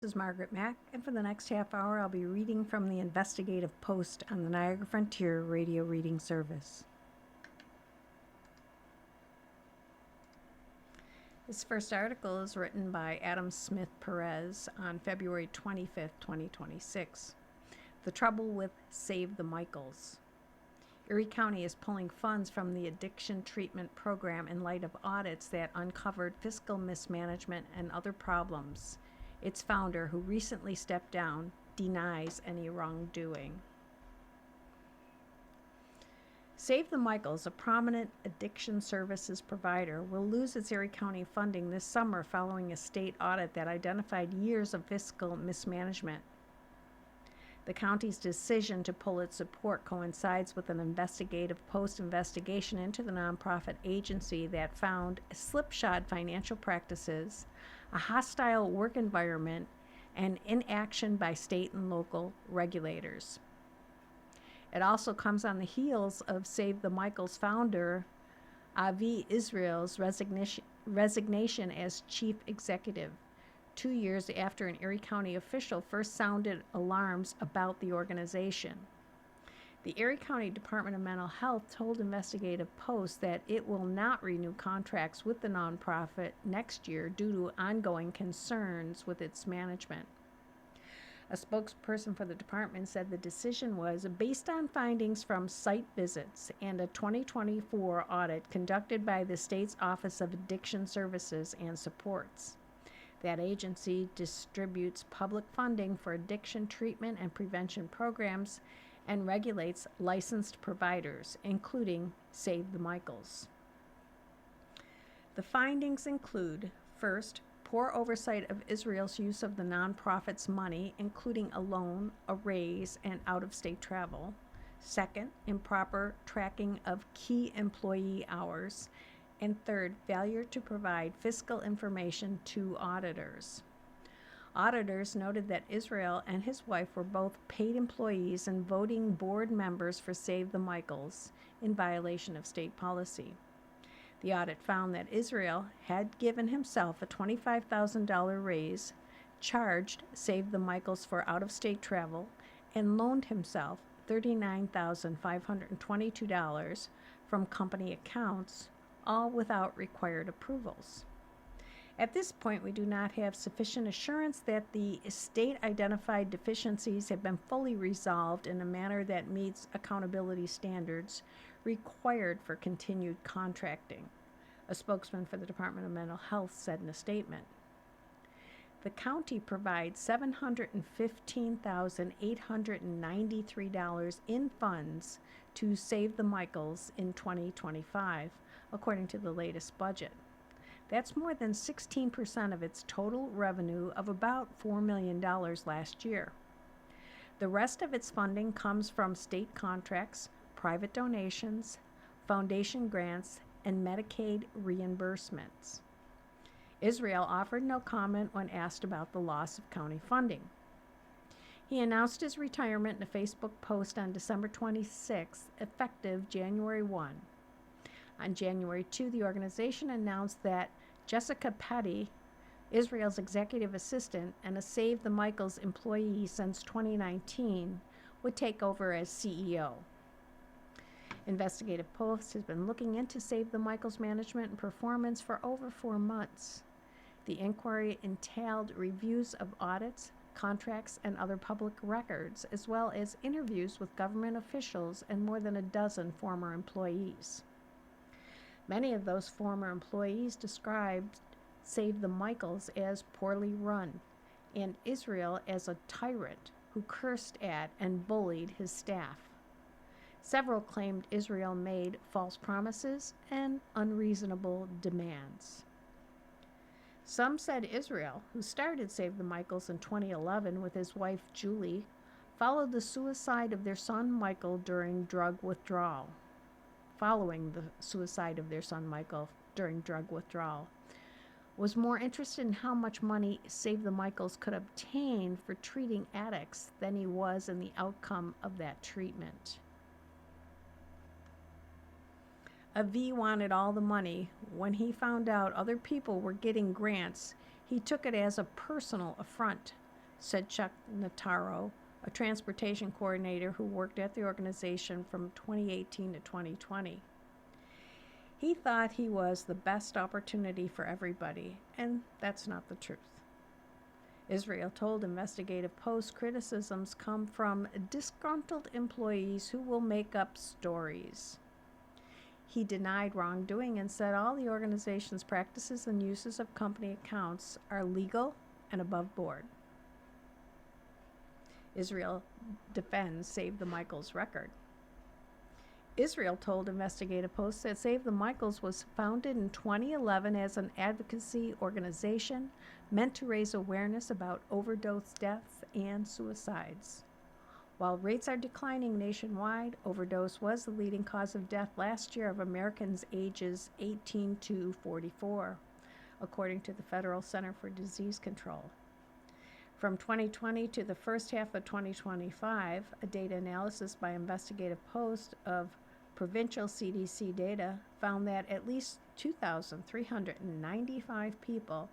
This is Margaret Mack, and for the next half hour, I'll be reading from the Investigative Post on the Niagara Frontier Radio Reading Service. This first article is written by Adam Smith Perez on February 25th, 2026. The Trouble with Save the Michaels. Erie County is pulling funds from the addiction treatment program in light of audits that uncovered fiscal mismanagement and other problems. Its founder, who recently stepped down, denies any wrongdoing. Save the Michaels, a prominent addiction services provider, will lose its Erie County funding this summer following a state audit that identified years of fiscal mismanagement. The county's decision to pull its support coincides with an Investigative Post investigation into the nonprofit agency that found slipshod financial practices, a hostile work environment, and inaction by state and local regulators. It also comes on the heels of Save the Michaels founder Avi Israel's resignation as chief executive, 2 years after an Erie County official first sounded alarms about the organization. The Erie County Department of Mental Health told Investigative Post that it will not renew contracts with the nonprofit next year due to ongoing concerns with its management. A spokesperson for the department said the decision was based on findings from site visits and a 2024 audit conducted by the state's Office of Addiction Services and Supports. That agency distributes public funding for addiction treatment and prevention programs and regulates licensed providers, including Save the Michaels. The findings include, first, poor oversight of Israel's use of the nonprofit's money, including a loan, a raise, and out-of-state travel. Second, improper tracking of key employee hours. And third, failure to provide fiscal information to auditors. Auditors noted that Israel and his wife were both paid employees and voting board members for Save the Michaels in violation of state policy. The audit found that Israel had given himself a $25,000 raise, charged Save the Michaels for out-of-state travel, and loaned himself $39,522 from company accounts, all without required approvals. At this point, we do not have sufficient assurance that the state-identified deficiencies have been fully resolved in a manner that meets accountability standards required for continued contracting, a spokesman for the Department of Mental Health said in a statement. The county provides $715,893 in funds to Save the Michaels in 2025, according to the latest budget. That's more than 16% of its total revenue of about $4 million last year. The rest of its funding comes from state contracts, private donations, foundation grants, and Medicaid reimbursements. Israel offered no comment when asked about the loss of county funding. He announced his retirement in a Facebook post on December 26, effective January 1. On January 2, the organization announced that Jessica Petty, Israel's executive assistant and a Save the Michaels employee since 2019, would take over as CEO. Investigative Post has been looking into Save the Michaels management and performance for over 4 months. The inquiry entailed reviews of audits, contracts, and other public records, as well as interviews with government officials and more than a dozen former employees. Many of those former employees described Save the Michaels as poorly run and Israel as a tyrant who cursed at and bullied his staff. Several claimed Israel made false promises and unreasonable demands. Some said Israel, who started Save the Michaels in 2011 with his wife Julie, followed the suicide of their son Michael during drug withdrawal. Following the suicide of their son Michael during drug withdrawal, was more interested in how much money Save the Michaels could obtain for treating addicts than he was in the outcome of that treatment. Avi wanted all the money. When he found out other people were getting grants, he took it as a personal affront. said Chuck Notaro, a transportation coordinator who worked at the organization from 2018 to 2020. He thought he was the best opportunity for everybody, and that's not the truth. Israel told Investigative Post criticisms come from disgruntled employees who will make up stories. He denied wrongdoing and said all the organization's practices and uses of company accounts are legal and above board. Israel defends Save the Michaels record. Israel told Investigative Post that Save the Michaels was founded in 2011 as an advocacy organization meant to raise awareness about overdose deaths and suicides. While rates are declining nationwide, overdose was the leading cause of death last year of Americans ages 18 to 44, according to the Federal Center for Disease Control. From 2020 to the first half of 2025, a data analysis by Investigative Post of provincial CDC data found that at least 2,395 people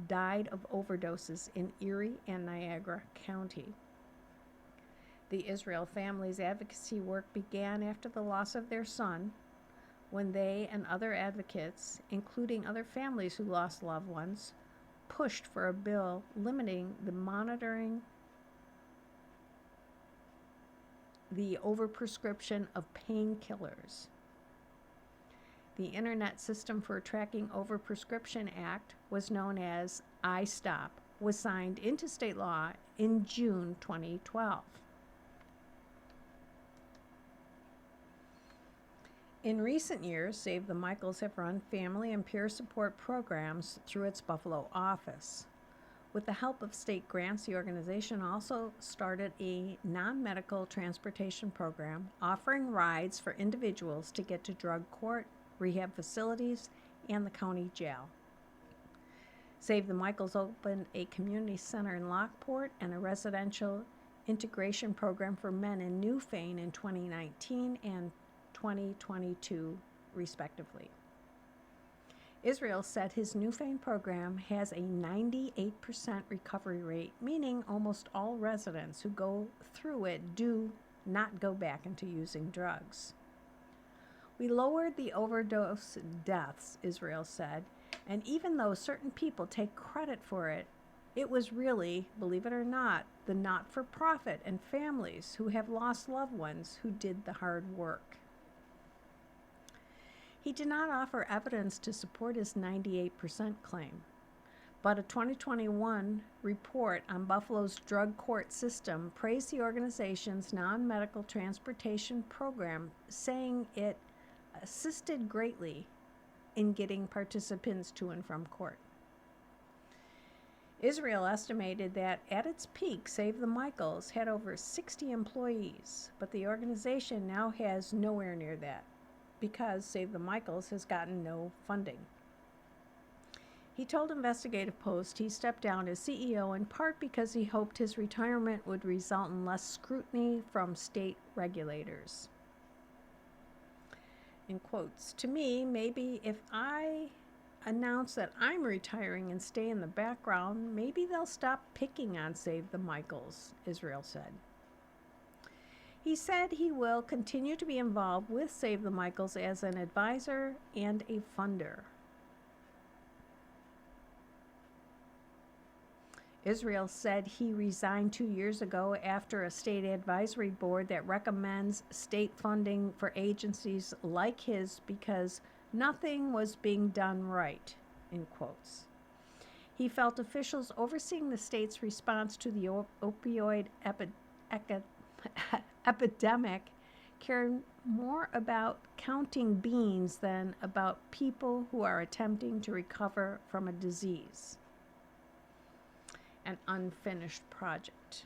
died of overdoses in Erie and Niagara County. The Israel family's advocacy work began after the loss of their son, when they and other advocates, including other families who lost loved ones, pushed for a bill limiting the monitoring the overprescription of painkillers. The Internet System for Tracking Overprescription Act, was known as iStop, was signed into state law in June 2012. In recent years, Save the Michaels have run family and peer support programs through its Buffalo office. With the help of state grants, the organization also started a non-medical transportation program offering rides for individuals to get to drug court, rehab facilities, and the county jail. Save the Michaels opened a community center in Lockport and a residential integration program for men in Newfane in 2019 and 2022, respectively. Israel said his Newfane program has a 98% recovery rate, meaning almost all residents who go through it do not go back into using drugs. We lowered the overdose deaths, Israel said, and even though certain people take credit for it, it was really, believe it or not, the not-for-profit and families who have lost loved ones who did the hard work. He did not offer evidence to support his 98% claim, but a 2021 report on Buffalo's drug court system praised the organization's non-medical transportation program, saying it assisted greatly in getting participants to and from court. Israel estimated that at its peak, Save the Michaels had over 60 employees, but the organization now has nowhere near that, because Save the Michaels has gotten no funding. He told Investigative Post he stepped down as CEO in part because he hoped his retirement would result in less scrutiny from state regulators. In quotes, "To me, maybe if I announce that I'm retiring and stay in the background, maybe they'll stop picking on Save the Michaels," Israel said. He said he will continue to be involved with Save the Michaels as an advisor and a funder. Israel said he resigned 2 years ago after a state advisory board that recommends state funding for agencies like his because nothing was being done right, in quotes. He felt officials overseeing the state's response to the opioid epidemic care more about counting beans than about people who are attempting to recover from a disease. An unfinished project.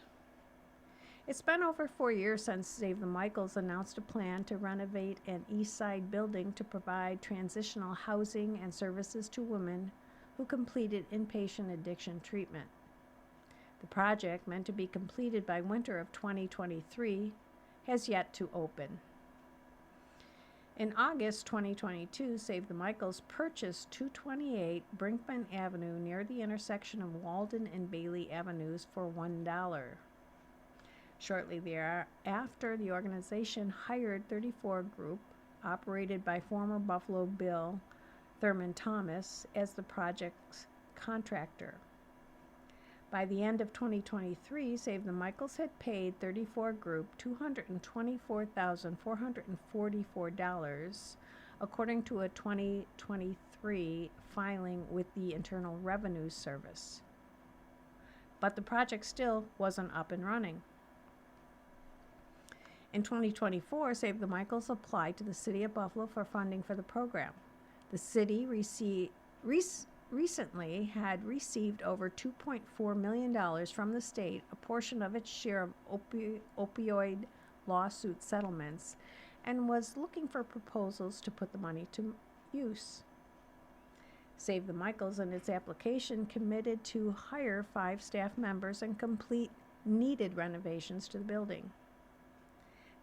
It's been over 4 years since Save the Michaels announced a plan to renovate an East Side building to provide transitional housing and services to women who completed inpatient addiction treatment. The project, meant to be completed by winter of 2023, has yet to open. In August 2022, Save the Michaels purchased 228 Brinkman Avenue near the intersection of Walden and Bailey Avenues for $1. Shortly thereafter, the organization hired 34 Group, operated by former Buffalo Bill Thurman Thomas, as the project's contractor. By the end of 2023, Save the Michaels had paid 34 Group $224,444, according to a 2023 filing with the Internal Revenue Service. But the project still wasn't up and running. In 2024, Save the Michaels applied to the City of Buffalo for funding for the program. The city recently had received over $2.4 million from the state, a portion of its share of opioid lawsuit settlements, and was looking for proposals to put the money to use. Save the Michaels in its application committed to hire 5 staff members and complete needed renovations to the building.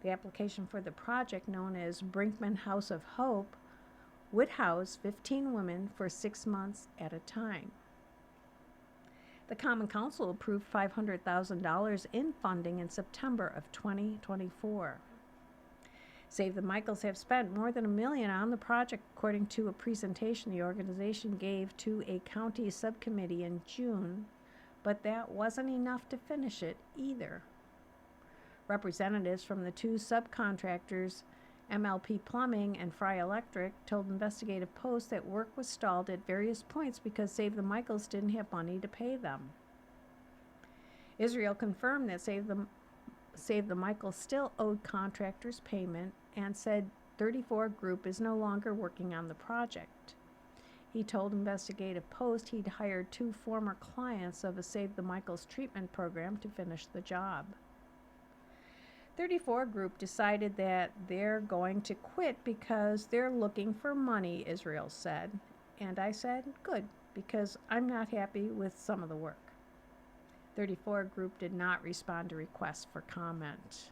The application for the project, known as Brinkman House of Hope, would house 15 women for 6 months at a time. The Common Council approved $500,000 in funding in September of 2024. Save the Michaels have spent more than $1 million on the project, according to a presentation the organization gave to a county subcommittee in June, but that wasn't enough to finish it either. Representatives from the 2 subcontractors, MLP Plumbing and Fry Electric, told Investigative Post that work was stalled at various points because Save the Michaels didn't have money to pay them. Israel confirmed that Save the Michaels still owed contractors payment and said 34 Group is no longer working on the project. He told Investigative Post he'd hired 2 former clients of a Save the Michaels treatment program to finish the job. 34 Group decided that they're going to quit because they're looking for money, Israel said. And I said, good, because I'm not happy with some of the work. 34 Group did not respond to requests for comment.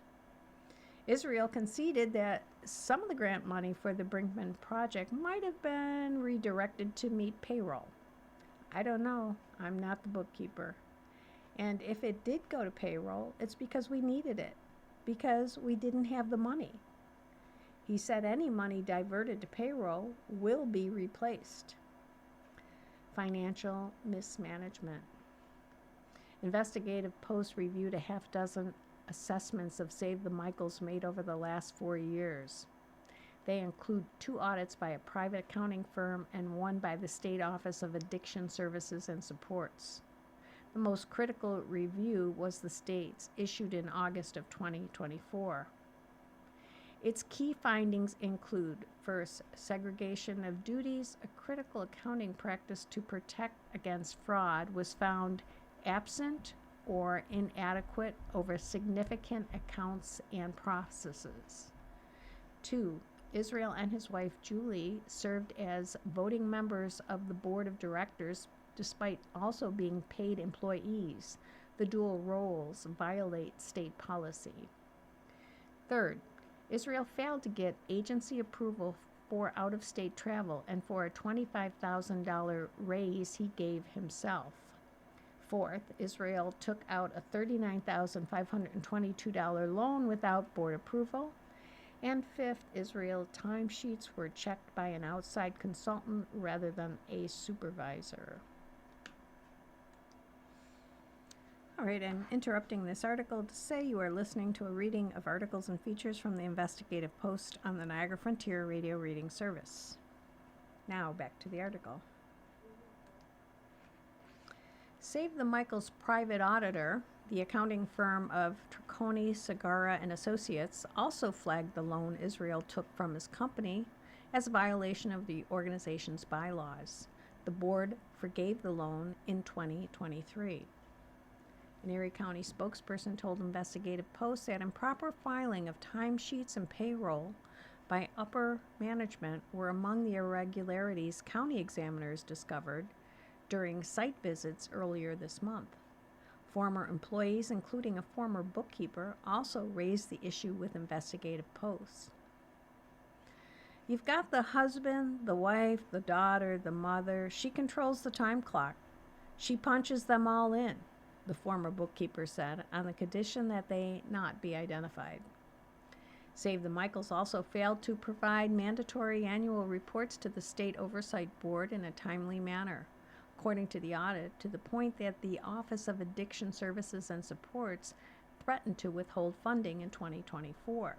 Israel conceded that some of the grant money for the Brinkman project might have been redirected to meet payroll. I don't know. I'm not the bookkeeper. And if it did go to payroll, it's because we needed it, because we didn't have the money. He said any money diverted to payroll will be replaced. Financial mismanagement. Investigative Post reviewed a half dozen assessments of Save the Michaels made over the last 4 years. They include 2 audits by a private accounting firm and 1 by the State Office of Addiction Services and Supports. The most critical review was the state's, issued in August of 2024. Its key findings include, first, segregation of duties. A critical accounting practice to protect against fraud was found absent or inadequate over significant accounts and processes. 2, Israel and his wife Julie served as voting members of the board of directors despite also being paid employees. The dual roles violate state policy. Third, Israel failed to get agency approval for out-of-state travel and for a $25,000 raise he gave himself. Fourth, Israel took out a $39,522 loan without board approval. And fifth, Israel timesheets were checked by an outside consultant rather than a supervisor. All right, I'm interrupting this article to say you are listening to a reading of articles and features from the Investigative Post on the Niagara Frontier Radio Reading Service. Now, back to the article. Save the Michaels private auditor, the accounting firm of Triconi, Segara and Associates, also flagged the loan Israel took from his company as a violation of the organization's bylaws. The board forgave the loan in 2023. An Erie County spokesperson told Investigative Post that improper filing of timesheets and payroll by upper management were among the irregularities county examiners discovered during site visits earlier this month. Former employees, including a former bookkeeper, also raised the issue with Investigative Post. You've got the husband, the wife, the daughter, the mother. She controls the time clock. She punches them all in, the former bookkeeper said, on the condition that they not be identified. Save the Michaels also failed to provide mandatory annual reports to the State Oversight Board in a timely manner, according to the audit, to the point that the Office of Addiction Services and Supports threatened to withhold funding in 2024.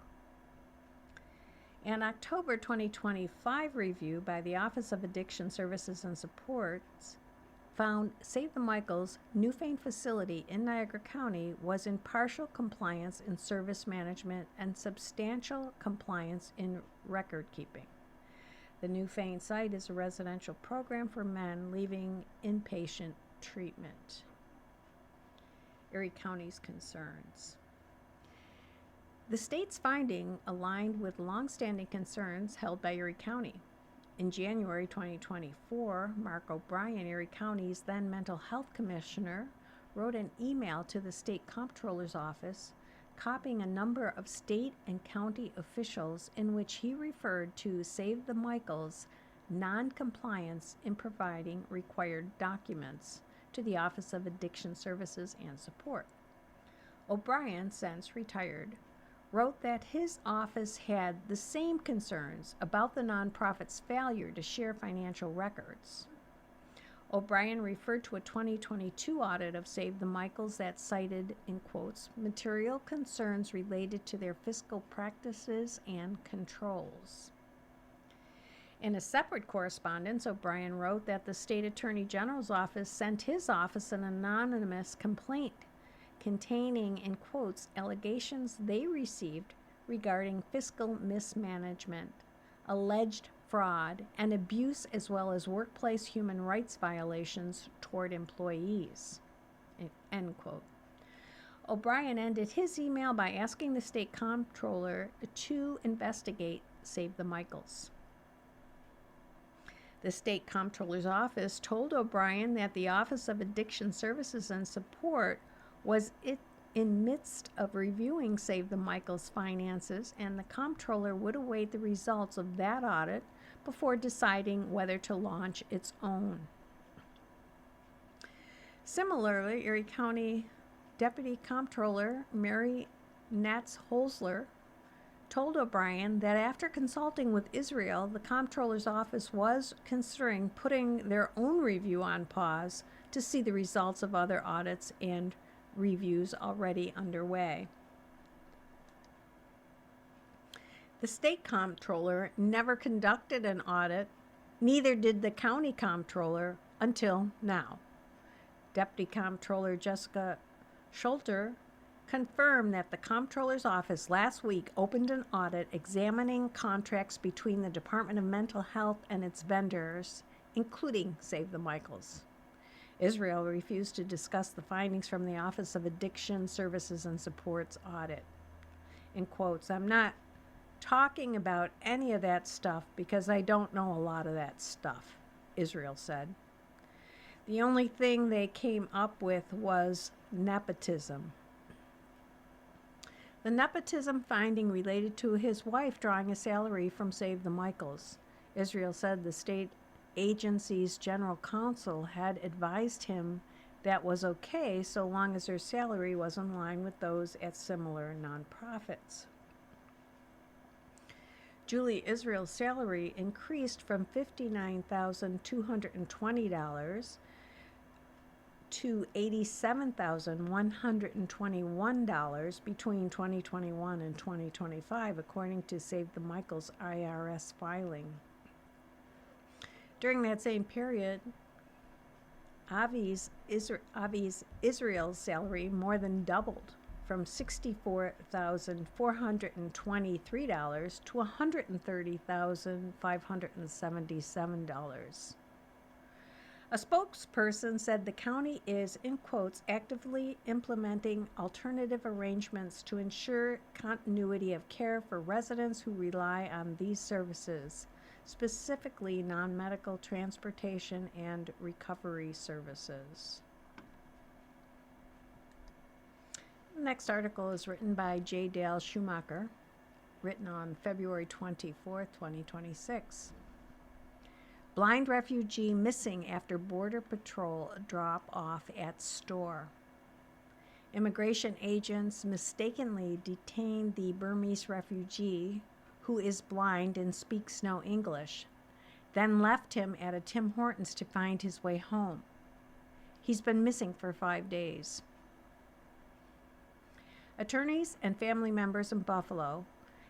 An October 2025 review by the Office of Addiction Services and Supports found Save the Michaels' Newfane facility in Niagara County was in partial compliance in service management and substantial compliance in record keeping. The Newfane site is a residential program for men leaving inpatient treatment. Erie County's concerns. The state's finding aligned with longstanding concerns held by Erie County. In January 2024, Mark O'Brien, Erie County's then mental health commissioner, wrote an email to the state comptroller's office, copying a number of state and county officials in which he referred to Save the Michaels' non-compliance in providing required documents to the Office of Addiction Services and Support. O'Brien, since retired, wrote that his office had the same concerns about the nonprofit's failure to share financial records. O'Brien referred to a 2022 audit of Save the Michaels that cited, in quotes, material concerns related to their fiscal practices and controls. In a separate correspondence, O'Brien wrote that the State Attorney General's office sent his office an anonymous complaint containing, in quotes, allegations they received regarding fiscal mismanagement, alleged fraud, and abuse, as well as workplace human rights violations toward employees, end quote. O'Brien ended his email by asking the state comptroller to investigate Save the Michaels. The state comptroller's office told O'Brien that the Office of Addiction Services and Support was in midst of reviewing Save the Michaels' finances, and the comptroller would await the results of that audit before deciding whether to launch its own. Similarly, Erie County Deputy Comptroller Mary Natz-Holzler told O'Brien that after consulting with Israel, the comptroller's office was considering putting their own review on pause to see the results of other audits and reviews already underway. The state comptroller never conducted an audit, neither did the county comptroller until now. Deputy Comptroller Jessica Schulter confirmed that the comptroller's office last week opened an audit examining contracts between the Department of Mental Health and its vendors, including Save the Michaels. Israel refused to discuss the findings from the Office of Addiction Services and Support's audit. In quotes, I'm not talking about any of that stuff because I don't know a lot of that stuff, Israel said. The only thing they came up with was nepotism. The nepotism finding related to his wife drawing a salary from Save the Michaels. Israel said the state agency's general counsel had advised him that was okay so long as her salary was in line with those at similar nonprofits. Julie Israel's salary increased from $59,220 to $87,121 between 2021 and 2025, according to Save the Michaels IRS filing. During that same period, Avi's Israel's salary more than doubled, from $64,423 to $130,577. A spokesperson said the county is, in quotes, actively implementing alternative arrangements to ensure continuity of care for residents who rely on these services, specifically non-medical transportation and recovery services. The next article is written by J. Dale Schumacher written on February 24th, 2026. Blind refugee missing after Border Patrol drop off at store. Immigration agents mistakenly detained the Burmese refugee, who is blind and speaks no English, then left him at a Tim Hortons to find his way home. He's been missing for 5 days. Attorneys and family members in Buffalo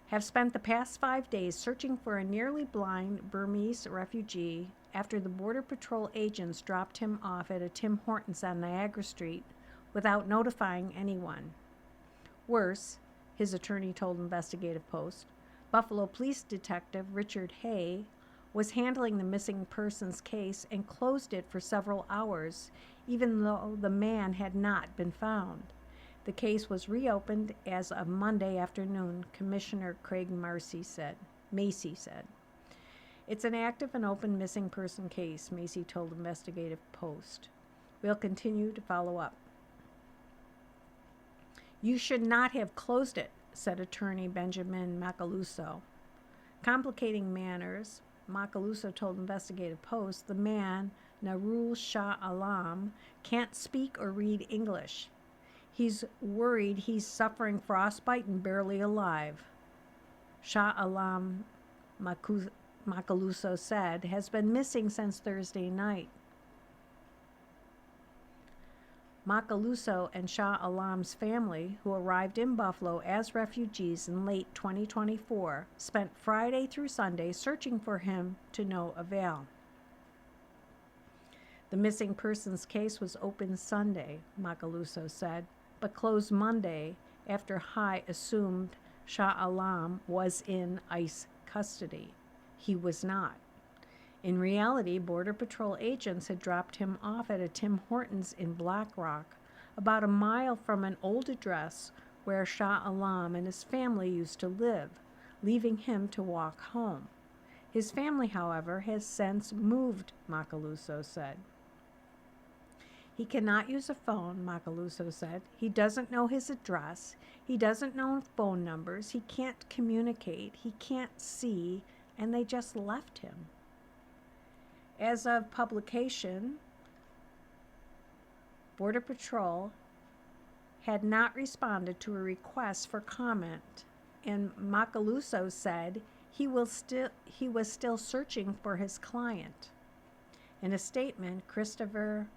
have spent the past 5 days searching for a nearly blind Burmese refugee after the Border Patrol agents dropped him off at a Tim Hortons on Niagara Street without notifying anyone. Worse, his attorney told Investigative Post, Buffalo Police Detective Richard Hay was handling the missing persons case and closed it for several hours, even though the man had not been found. The case was reopened as of Monday afternoon, Commissioner Craig Macy said. It's an active and open missing person case, Macy told Investigative Post. We'll continue to follow up. You should not have closed it, said attorney Benjamin Macaluso. Complicating matters, Macaluso told Investigative Post the man, Narul Shah Alam, can't speak or read English. He's worried he's suffering frostbite and barely alive. Shah Alam, Macaluso said, has been missing since Thursday night. Macaluso and Shah Alam's family, who arrived in Buffalo as refugees in late 2024, spent Friday through Sunday searching for him to no avail. The missing persons case was opened Sunday, Macaluso said, but closed Monday after High assumed Shah Alam was in ICE custody. He was not. In reality, Border Patrol agents had dropped him off at a Tim Hortons in Black Rock, about a mile from an old address where Shah Alam and his family used to live, leaving him to walk home. His family, however, has since moved, Macaluso said. He cannot use a phone, Macaluso said. He doesn't know his address. He doesn't know phone numbers. He can't communicate. He can't see, and they just left him. As of publication, Border Patrol had not responded to a request for comment, and Macaluso said he was still searching for his client. In a statement, Christopher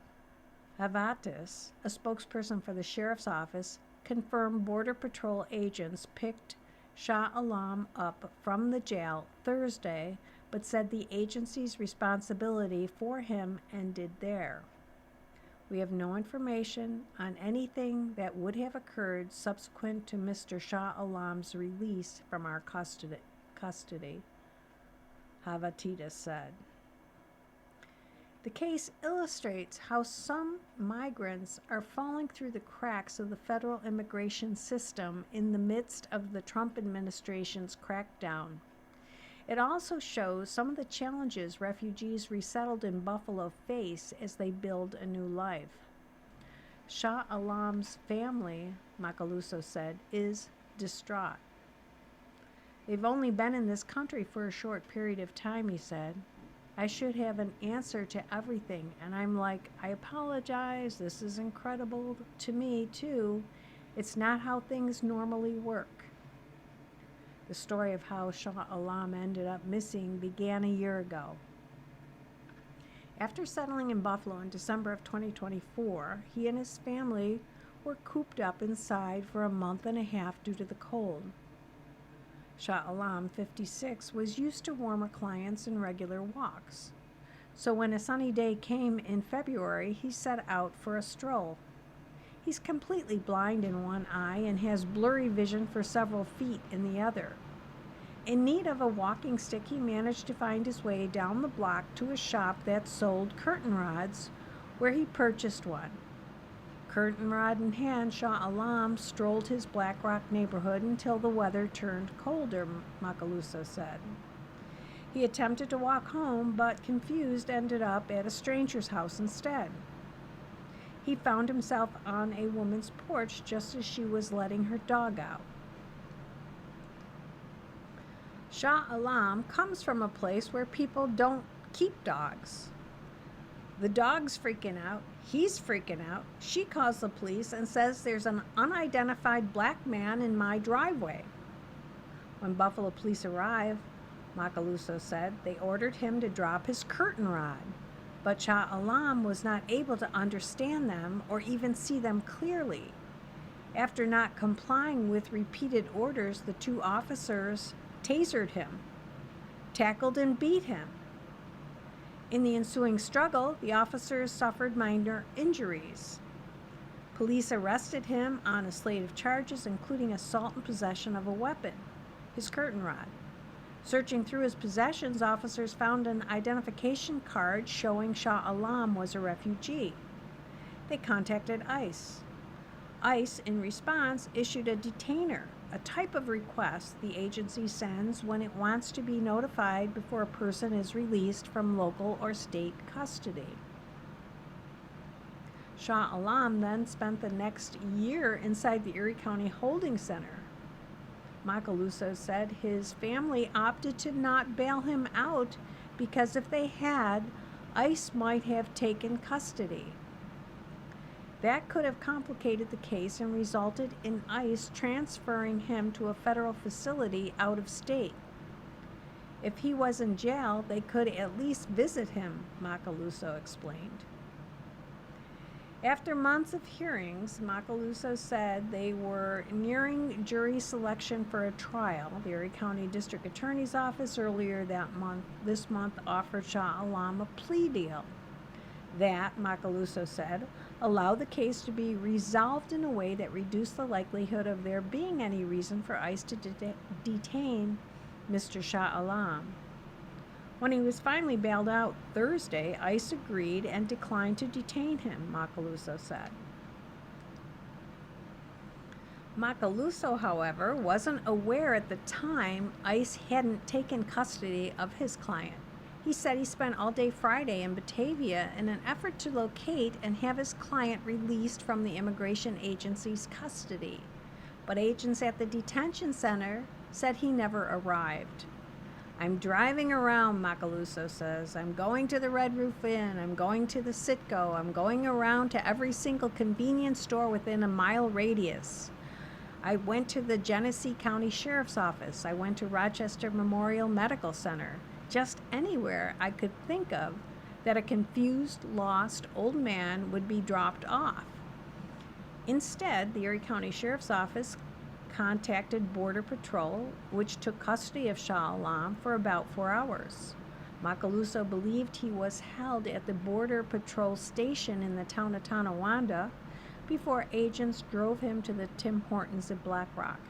Havatis, a spokesperson for the sheriff's office, confirmed Border Patrol agents picked Shah Alam up from the jail Thursday, but said the agency's responsibility for him ended there. We have no information on anything that would have occurred subsequent to Mr. Shah Alam's release from our custody, Havatitas said. The case illustrates how some migrants are falling through the cracks of the federal immigration system in the midst of the Trump administration's crackdown. It also shows some of the challenges refugees resettled in Buffalo face as they build a new life. Shah Alam's family, Macaluso said, is distraught. They've only been in this country for a short period of time, he said. I should have an answer to everything, and I'm like, I apologize, this is incredible to me too. It's not how things normally work. The story of how Shah Alam ended up missing began a year ago. After settling in Buffalo in December of 2024, he and his family were cooped up inside for a month and a half due to the cold. Shah Alam, 56, was used to warmer climates and regular walks. So when a sunny day came in February, he set out for a stroll. He's completely blind in one eye and has blurry vision for several feet in the other. In need of a walking stick, he managed to find his way down the block to a shop that sold curtain rods, where he purchased one. Curtain rod in hand, Shah Alam strolled his Black Rock neighborhood until the weather turned colder, Macaluso said. He attempted to walk home, but confused ended up at a stranger's house instead. He found himself on a woman's porch just as she was letting her dog out. Shah Alam comes from a place where people don't keep dogs. The dog's freaking out. He's freaking out. She calls the police and says there's an unidentified black man in my driveway. When Buffalo police arrive, Macaluso said they ordered him to drop his curtain rod. But Shah Alam was not able to understand them or even see them clearly. After not complying with repeated orders, the two officers tasered him, tackled and beat him. In the ensuing struggle, the officers suffered minor injuries. Police arrested him on a slate of charges, including assault and possession of a weapon, his curtain rod. Searching through his possessions, officers found an identification card showing Shah Alam was a refugee. They contacted ICE. ICE, in response, issued a detainer, a type of request the agency sends when it wants to be notified before a person is released from local or state custody. Shah Alam then spent the next year inside the Erie County Holding Center. Macaluso said his family opted to not bail him out because if they had, ICE might have taken custody. That could have complicated the case and resulted in ICE transferring him to a federal facility out of state. If he was in jail, they could at least visit him, Macaluso explained. After months of hearings, Macaluso said they were nearing jury selection for a trial. The Erie County District Attorney's Office earlier this month offered Shah Alam a plea deal. That, Macaluso said, allow the case to be resolved in a way that reduced the likelihood of there being any reason for ICE to detain Mr. Shah Alam. When he was finally bailed out Thursday, ICE agreed and declined to detain him, Macaluso said. Macaluso, however, wasn't aware at the time ICE hadn't taken custody of his client. He said he spent all day Friday in Batavia in an effort to locate and have his client released from the immigration agency's custody. But agents at the detention center said he never arrived. I'm driving around, Macaluso says. I'm going to the Red Roof Inn. I'm going to the Citgo. I'm going around to every single convenience store within a mile radius. I went to the Genesee County Sheriff's Office. I went to Rochester Memorial Medical Center. Just anywhere I could think of that a confused, lost old man would be dropped off. Instead, the Erie County Sheriff's Office contacted Border Patrol, which took custody of Shah Alam for about 4 hours. Macaluso believed he was held at the Border Patrol station in the town of Tonawanda before agents drove him to the Tim Hortons at Black Rock.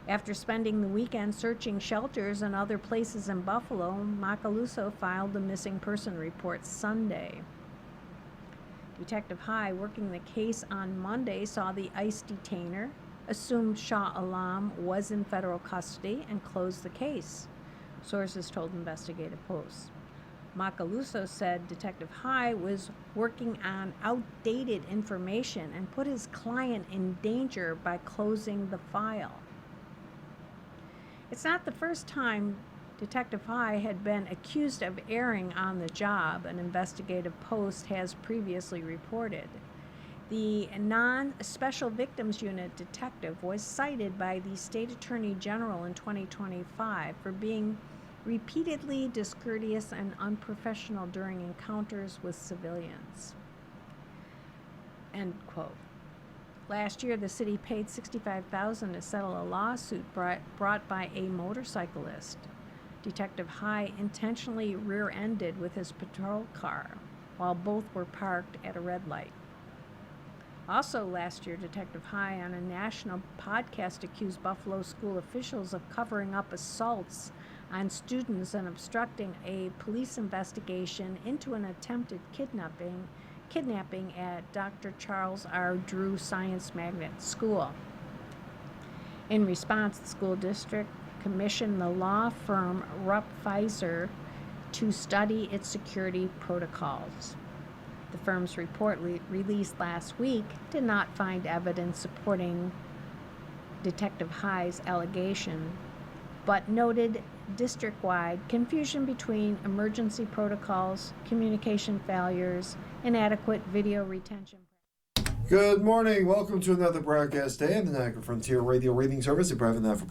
After spending the weekend searching shelters and other places in Buffalo, Macaluso filed the missing person report Sunday. Detective High, working the case on Monday, saw the ICE detainer, assumed Shah Alam was in federal custody, and closed the case, sources told Investigative Post. Macaluso said Detective High was working on outdated information and put his client in danger by closing the file. It's not the first time Detective High had been accused of erring on the job, an Investigative Post has previously reported. The non-Special Victims Unit detective was cited by the State Attorney General in 2025 for being repeatedly discourteous and unprofessional during encounters with civilians. End quote. Last year, the city paid $65,000 to settle a lawsuit brought by a motorcyclist. Detective High intentionally rear-ended with his patrol car while both were parked at a red light. Also last year, Detective High on a national podcast accused Buffalo school officials of covering up assaults on students and obstructing a police investigation into an attempted kidnapping at Dr. Charles R. Drew Science Magnet School. In response, the school district commissioned the law firm Rupp Pfizer to study its security protocols. The firm's report released last week did not find evidence supporting Detective High's allegation but noted district-wide confusion between emergency protocols, communication failures, inadequate video retention. Good morning. Welcome to another broadcast day on the Niagara Frontier Radio Reading Service, a private not for